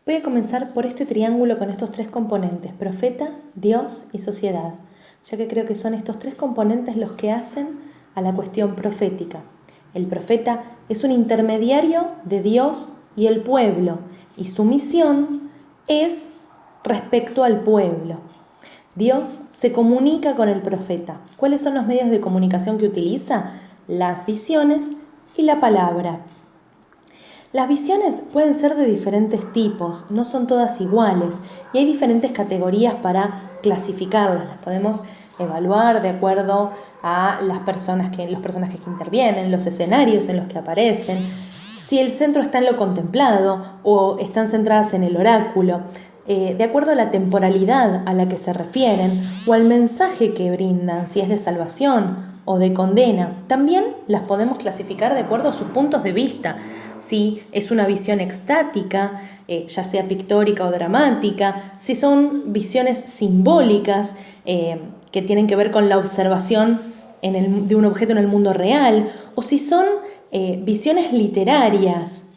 Voy a comenzar por este triángulo con estos tres componentes: profeta, Dios y sociedad, ya que creo que son estos tres componentes los que hacen a la cuestión profética. El profeta es un intermediario de Dios y el pueblo, y su misión es respecto al pueblo. Dios se comunica con el profeta. ¿Cuáles son los medios de comunicación que utiliza? Las visiones y la palabra. Las visiones pueden ser de diferentes tipos, no son todas iguales y hay diferentes categorías para clasificarlas. Las podemos evaluar de acuerdo a los personajes que intervienen, los escenarios en los que aparecen, si el centro está en lo contemplado o están centradas en el oráculo, de acuerdo a la temporalidad a la que se refieren o al mensaje que brindan, si es de salvación o de condena. También las podemos clasificar de acuerdo a sus puntos de vista, si es una visión extática, ya sea pictórica o dramática, si son visiones simbólicas que tienen que ver con la observación de un objeto en el mundo real, o si son visiones literarias.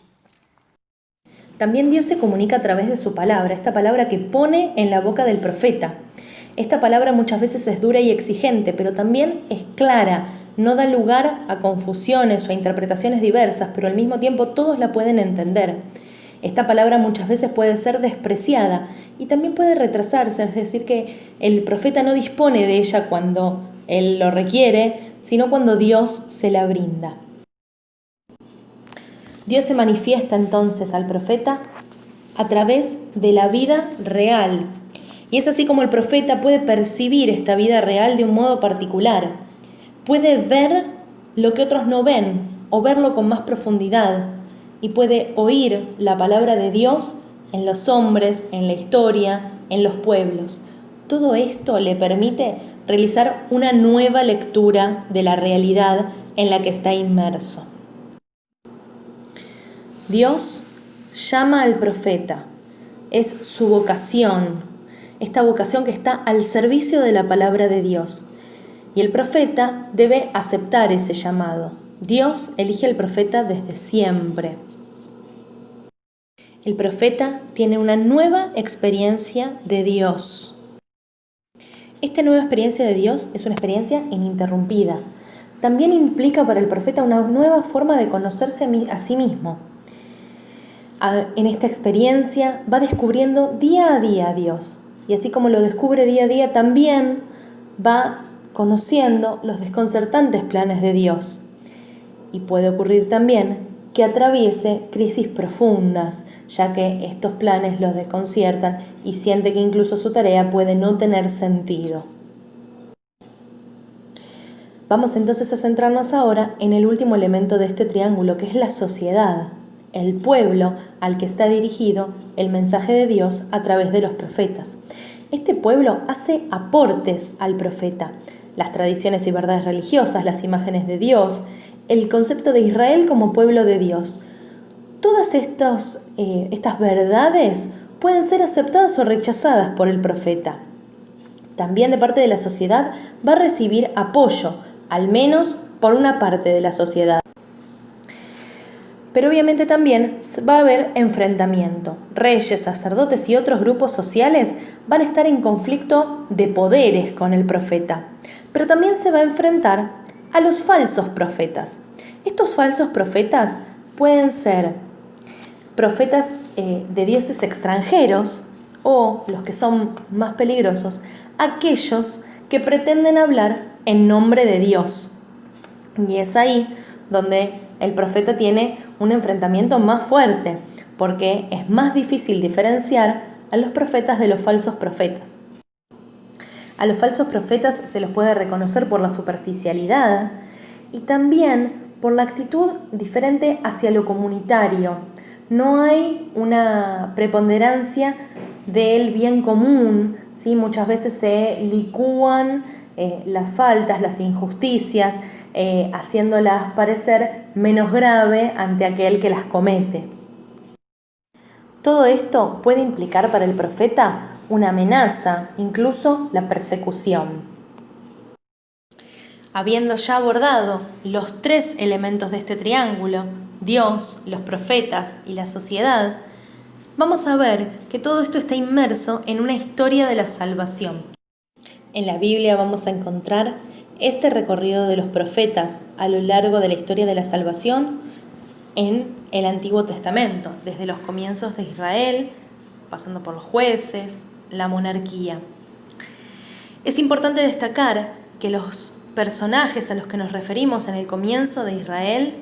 También Dios se comunica a través de su palabra, esta palabra que pone en la boca del profeta. Esta palabra muchas veces es dura y exigente, pero también es clara, no da lugar a confusiones o a interpretaciones diversas, pero al mismo tiempo todos la pueden entender. Esta palabra muchas veces puede ser despreciada y también puede retrasarse, es decir, que el profeta no dispone de ella cuando él lo requiere, sino cuando Dios se la brinda. Dios se manifiesta entonces al profeta a través de la vida real. Y es así como el profeta puede percibir esta vida real de un modo particular. Puede ver lo que otros no ven o verlo con más profundidad. Y puede oír la palabra de Dios en los hombres, en la historia, en los pueblos. Todo esto le permite realizar una nueva lectura de la realidad en la que está inmerso. Dios llama al profeta, es su vocación, esta vocación que está al servicio de la palabra de Dios. Y el profeta debe aceptar ese llamado. Dios elige al profeta desde siempre. El profeta tiene una nueva experiencia de Dios. Esta nueva experiencia de Dios es una experiencia ininterrumpida. También implica para el profeta una nueva forma de conocerse a sí mismo. En esta experiencia va descubriendo día a día a Dios. Y así como lo descubre día a día, también va conociendo los desconcertantes planes de Dios. Y puede ocurrir también que atraviese crisis profundas, ya que estos planes los desconciertan y siente que incluso su tarea puede no tener sentido. Vamos entonces a centrarnos ahora en el último elemento de este triángulo, que es la sociedad, el pueblo al que está dirigido el mensaje de Dios a través de los profetas. Este pueblo hace aportes al profeta: las tradiciones y verdades religiosas, las imágenes de Dios, el concepto de Israel como pueblo de Dios. Todas estas verdades pueden ser aceptadas o rechazadas por el profeta. También de parte de la sociedad va a recibir apoyo, al menos por una parte de la sociedad. Pero obviamente también va a haber enfrentamiento. Reyes, sacerdotes y otros grupos sociales van a estar en conflicto de poderes con el profeta. Pero también se va a enfrentar a los falsos profetas. Estos falsos profetas pueden ser profetas de dioses extranjeros o, los que son más peligrosos, aquellos que pretenden hablar en nombre de Dios. Y es ahí donde el profeta tiene un enfrentamiento más fuerte, porque es más difícil diferenciar a los profetas de los falsos profetas. A los falsos profetas se los puede reconocer por la superficialidad y también por la actitud diferente hacia lo comunitario. No hay una preponderancia del bien común, ¿sí? Muchas veces se licúan las faltas, las injusticias, haciéndolas parecer menos grave ante aquel que las comete. Todo esto puede implicar para el profeta una amenaza, incluso la persecución. Habiendo ya abordado los tres elementos de este triángulo, Dios, los profetas y la sociedad, vamos a ver que todo esto está inmerso en una historia de la salvación. En la Biblia vamos a encontrar este recorrido de los profetas a lo largo de la historia de la salvación en el Antiguo Testamento, desde los comienzos de Israel, pasando por los jueces, la monarquía. Es importante destacar que los personajes a los que nos referimos en el comienzo de Israel,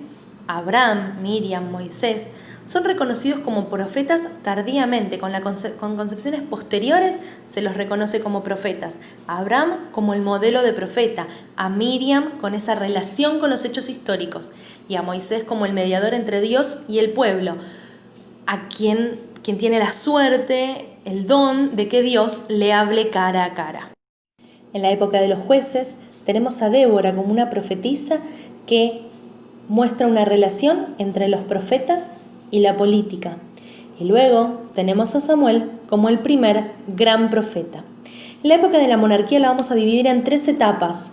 Abraham, Miriam, Moisés, son reconocidos como profetas tardíamente, con concepciones posteriores se los reconoce como profetas. A Abraham como el modelo de profeta, a Miriam con esa relación con los hechos históricos y a Moisés como el mediador entre Dios y el pueblo, a quien tiene la suerte, el don de que Dios le hable cara a cara. En la época de los jueces tenemos a Débora como una profetisa que muestra una relación entre los profetas y la política. Y luego tenemos a Samuel como el primer gran profeta. En la época de la monarquía la vamos a dividir en 3 etapas.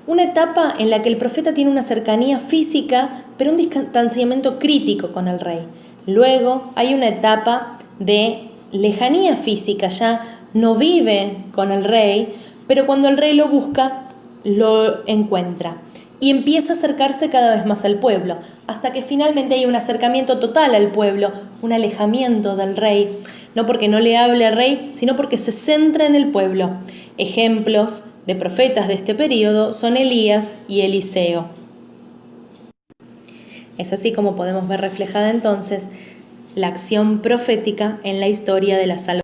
Una etapa en la que el profeta tiene una cercanía física, pero un distanciamiento crítico con el rey. Luego hay una etapa de lejanía física, ya no vive con el rey, pero cuando el rey lo busca, lo encuentra. Y empieza a acercarse cada vez más al pueblo, hasta que finalmente hay un acercamiento total al pueblo, un alejamiento del rey, no porque no le hable al rey, sino porque se centra en el pueblo. Ejemplos de profetas de este periodo son Elías y Eliseo. Es así como podemos ver reflejada entonces la acción profética en la historia de la salvación.